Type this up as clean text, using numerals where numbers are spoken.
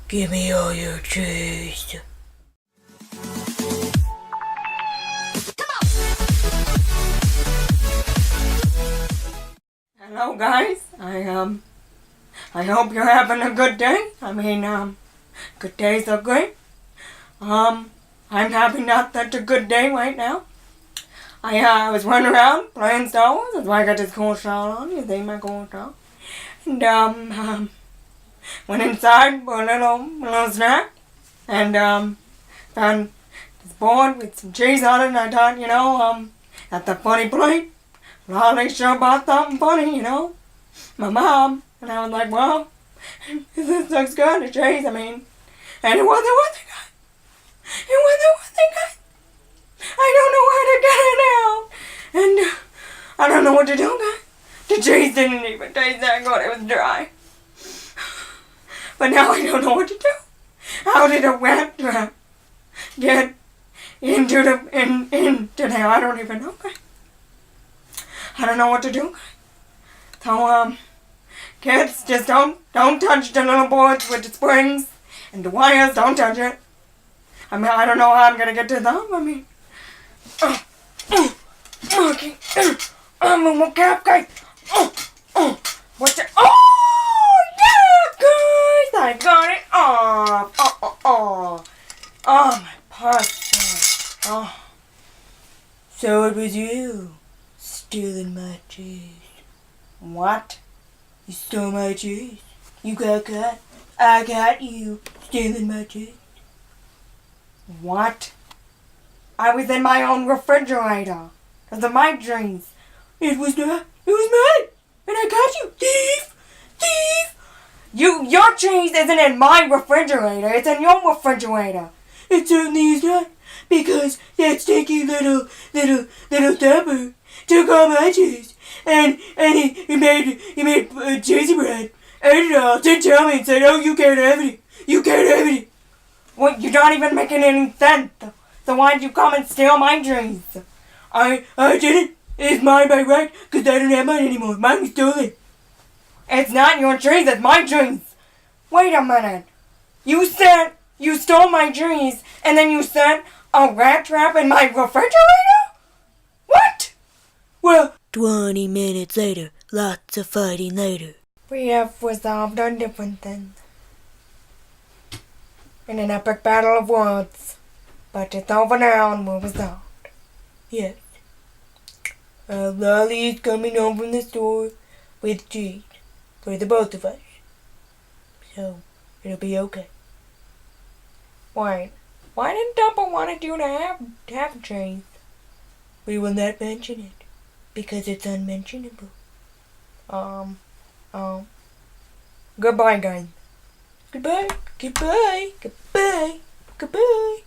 Give me all your cheese. Hello guys, I hope you're having a good day. Good days are great. I'm having not such a good day right now. I was running around playing Star Wars. That's why I got this cool shawl on. You see my cool shawl? And went inside for a little snack, and found this board with some cheese on it. And I thought, that's a funny plate. Harley sure bought something funny, my mom. And I was like, well, this looks good, the cheese, and it wasn't good. It wasn't good. I don't know where to get it out. And I don't know what to do, guys. The cheese didn't even taste that good, it was dry. But now I don't know what to do. How did a rat trap get into there? I don't even know, guys. I don't know what to do. So, kids, just don't touch the little boards with the springs and the wires. Don't touch it. I don't know how I'm gonna get to them. Okay. Okay. What's the? Oh, yeah, guys! I got it off. Oh, my pasta. Oh. So it was you stealing my cheese. What? You stole my cheese? You got caught? I got you stealing my cheese. What? I was in my own refrigerator. Those are my dreams. It was not. It was mine. And I got you. Thief! Thief! Your cheese isn't in my refrigerator. It's in your refrigerator. It certainly is not. Because that stinky little dapper took all my cheese. And he made cheesy bread. Ate it all. Didn't tell me and said, oh, you can't have it. You can't have it. Well, you're not even making any sense. So why'd you come and steal my dreams? I didn't. It's mine by right, because I don't have mine anymore. Mine was stolen. It's not your trees, it's my trees. Wait a minute. You said you stole my trees, and then you said a rat trap in my refrigerator? What? Well, 20 minutes later, lots of fighting later. We have resolved our differences in an epic battle of words. But it's over now and we're resolved. Yes. Lolly is coming home from the store with cheese for the both of us. So, it'll be okay. Why didn't Dumper wanted you to have cheese? We will not mention it, because it's unmentionable. Goodbye, guys. Goodbye. Goodbye. Goodbye. Goodbye.